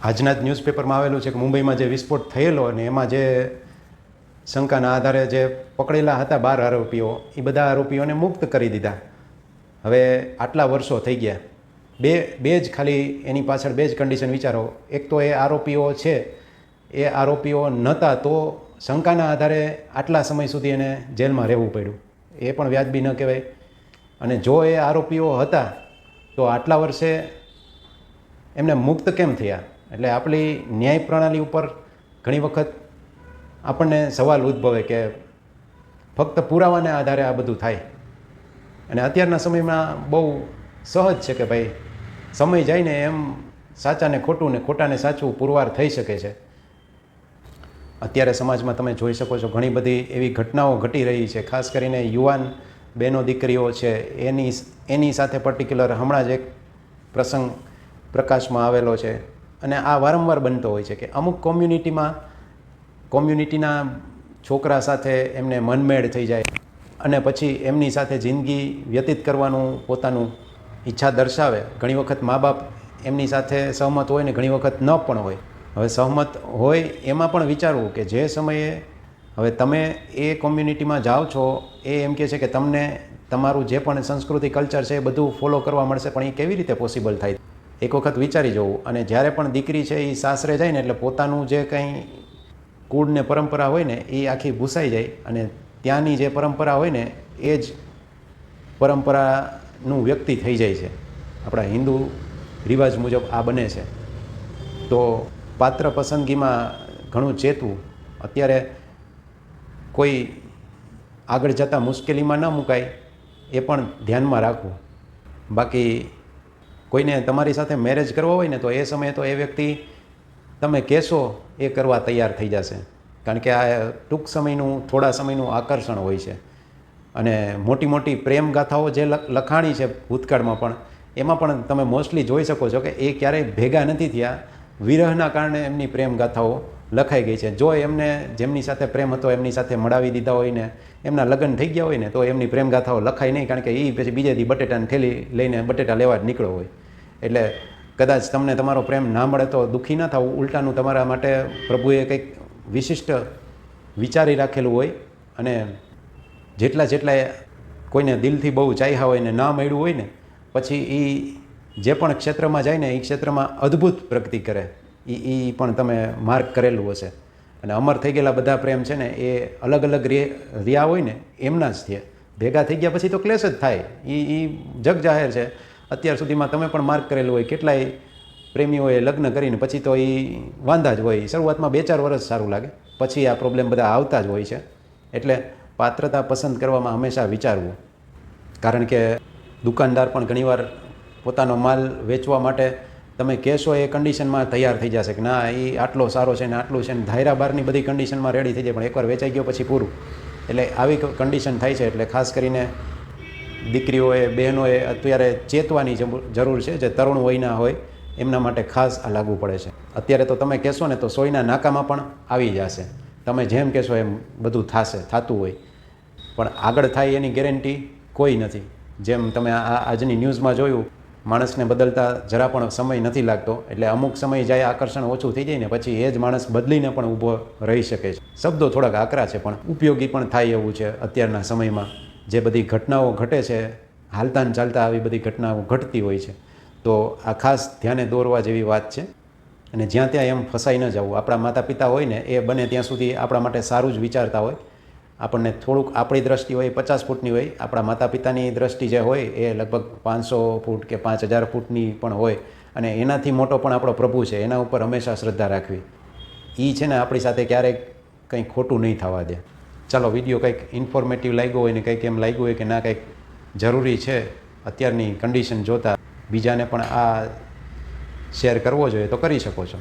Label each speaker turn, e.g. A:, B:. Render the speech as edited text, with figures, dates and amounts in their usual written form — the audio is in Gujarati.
A: આજના જ ન્યૂઝપેપરમાં આવેલું છે કે મુંબઈમાં જે વિસ્ફોટ થયેલો અને એમાં જે શંકાના આધારે જે પકડેલા હતા 12 આરોપીઓ, એ બધા આરોપીઓને મુક્ત કરી દીધા. હવે આટલા વર્ષો થઈ ગયા, બે જ ખાલી એની પાછળ બે જ કન્ડિશન વિચારો. એક તો એ આરોપીઓ છે, એ આરોપીઓ નહોતા તો શંકાના આધારે આટલા સમય સુધી એને જેલમાં રહેવું પડ્યું, એ પણ વ્યાજબી ન કહેવાય. અને જો એ આરોપીઓ હતા તો આટલા વર્ષે એમને મુક્ત કેમ થયા? એટલે આપણી ન્યાય પ્રણાલી ઉપર ઘણી વખત આપણને સવાલ ઉદ્ભવે કે ફક્ત પુરાવાના આધારે આ બધું થાય. અને અત્યારના સમયમાં બહુ સહજ છે કે ભાઈ સમય જાય ને એમ સાચાને ખોટું ને ખોટાને સાચું પુરવાર થઈ શકે છે. અત્યારે સમાજમાં તમે જોઈ શકો છો ઘણી બધી એવી ઘટનાઓ ઘટી રહી છે, ખાસ કરીને યુવાન બહેનો દીકરીઓ છે એની સાથે પર્ટિક્યુલર હમણાં જ એક પ્રસંગ પ્રકાશમાં આવેલો છે. અને આ વારંવાર બનતો હોય છે કે અમુક કોમ્યુનિટીના છોકરા સાથે એમને મનમેળ થઈ જાય અને પછી એમની સાથે જિંદગી વ્યતીત કરવાનું પોતાનું ઈચ્છા દર્શાવે. ઘણી વખત મા બાપ એમની સાથે સહમત હોય ને ઘણી વખત ન પણ હોય. હવે સહમત હોય એમાં પણ વિચારવું કે જે સમયે હવે તમે એ કોમ્યુનિટીમાં જાઓ છો એ એમ કહે છે કે તમને તમારું જે પણ સંસ્કૃતિ કલ્ચર છે એ બધું ફોલો કરવા મળશે, પણ એ કેવી રીતે પોસિબલ થાય? એક વખત વિચારી જવું. અને જ્યારે પણ દીકરી છે એ સાસરે જાય ને એટલે પોતાનું જે કંઈ કુળ ને પરંપરા હોય ને એ આખી ભૂસાઈ જાય અને ત્યાંની જે પરંપરા હોય ને એ જ પરંપરાનું વ્યક્તિ થઈ જાય છે. આપણા હિન્દુ રિવાજ મુજબ આ બને છે. તો પાત્ર પસંદગીમાં ઘણું ચેતવું. અત્યારે કોઈ આગળ જતાં મુશ્કેલીમાં ન મુકાય એ પણ ધ્યાનમાં રાખવું. બાકી કોઈને તમારી સાથે મેરેજ કરવા હોય ને તો એ સમયે તો એ વ્યક્તિ તમે કહેશો એ કરવા તૈયાર થઈ જશે, કારણ કે આ ટૂંક સમયનું થોડા સમયનું આકર્ષણ હોય છે. અને મોટી મોટી પ્રેમ ગાથાઓ જે લખાણી છે ભૂતકાળમાં પણ, એમાં પણ તમે મોસ્ટલી જોઈ શકો છો કે એ ક્યારેય ભેગા નથી થયા, વિરહના કારણે એમની પ્રેમ ગાથાઓ લખાઈ ગઈ છે. જો એમને જેમની સાથે પ્રેમ હતો એમની સાથે મળાવી દીધા હોય ને એમના લગ્ન થઈ ગયા હોય ને તો એમની પ્રેમ ગાથાઓ લખાય નહીં, કારણ કે એ પછી બીજે દી બટેટાની થેલી લઈને બટેટા લેવા જ નીકળ્યો હોય. એટલે કદાચ તમને તમારો પ્રેમ ના મળે તો દુઃખી ન થવું, ઉલટાનું તમારા માટે પ્રભુએ કંઈક વિશિષ્ટ વિચારી રાખેલું હોય. અને જેટલા કોઈને દિલથી બહુ ચાહ્યા હોય ને ના મળ્યું હોય ને પછી એ જે પણ ક્ષેત્રમાં જાય ને એ ક્ષેત્રમાં અદ્ભુત પ્રગતિ કરે. એ પણ તમે માર્ક કરેલું હશે. અને અમર થઈ ગયેલા બધા પ્રેમ છે ને એ અલગ અલગ રહ્યા હોય ને એમના જ થયા. ભેગા થઈ ગયા પછી તો ક્લેશ જ થાય, એ જગ જાહેર છે. અત્યાર સુધીમાં તમે પણ માર્ક કરેલું હોય, કેટલાય પ્રેમીઓએ લગ્ન કરીને પછી તો એ વાંધા જ હોય. શરૂઆતમાં 2-4 વર્ષ સારું લાગે, પછી આ પ્રોબ્લેમ બધા આવતા જ હોય છે. એટલે પાત્રતા પસંદ કરવામાં હંમેશા વિચારવું, કારણ કે દુકાનદાર પણ ઘણીવાર પોતાનો માલ વેચવા માટે તમે કહેશો એ કન્ડિશનમાં તૈયાર થઈ જશે કે ના એ આટલો સારો છે ને આટલું છે ને ધાયરા બારની બધી કન્ડિશનમાં રેડી થઈ જાય, પણ એકવાર વેચાઈ ગયો પછી પૂરું. એટલે આવી કન્ડિશન થાય છે. એટલે ખાસ કરીને દીકરીઓએ બહેનોએ અત્યારે ચેતવાની જરૂર છે. જે તરુણ વયના હોય એમના માટે ખાસ આ લાગુ પડે છે. અત્યારે તો તમે કહેશો ને તો સોયના નાકામાં પણ આવી જશે. તમે જેમ કહેશો એમ બધું થતું હોય, પણ આગળ થાય એની ગેરંટી કોઈ નથી. જેમ તમે આજની ન્યૂઝમાં જોયું, માણસને બદલતા જરા પણ સમય નથી લાગતો. એટલે અમુક સમય જાય આકર્ષણ ઓછું થઈ જાય ને પછી એ જ માણસ બદલીને પણ ઊભો રહી શકે છે. શબ્દો થોડાક આકરા છે પણ ઉપયોગી પણ થાય એવું છે. અત્યારના સમયમાં જે બધી ઘટનાઓ ઘટે છે, હાલતા ને ચાલતા આવી બધી ઘટનાઓ ઘટતી હોય છે, તો આ ખાસ ધ્યાને દોરવા જેવી વાત છે. અને જ્યાં ત્યાં એમ ફસાઈ ન જવું. આપણા માતા પિતા હોય ને એ બને ત્યાં સુધી આપણા માટે સારું જ વિચારતા હોય. આપણને થોડુંક આપણી દ્રષ્ટિ હોય 50 ફૂટની હોય, આપણા માતા પિતાની દ્રષ્ટિ જે હોય એ લગભગ 500 ફૂટ કે 5000 ફૂટની પણ હોય. અને એનાથી મોટો પણ આપણો પ્રભુ છે, એના ઉપર હંમેશા શ્રદ્ધા રાખવી. એ છે ને આપણી સાથે ક્યારેક કંઈ ખોટું નહીં થવા દે. ચાલો, વિડીયો કંઈક ઇન્ફોર્મેટિવ લાગ્યો હોય ને કંઈક એમ લાગ્યું હોય કે ના કંઈક જરૂરી છે અત્યારની કન્ડિશન જોતાં, બીજાને પણ આ શેર કરવો જોઈએ તો કરી શકો છો.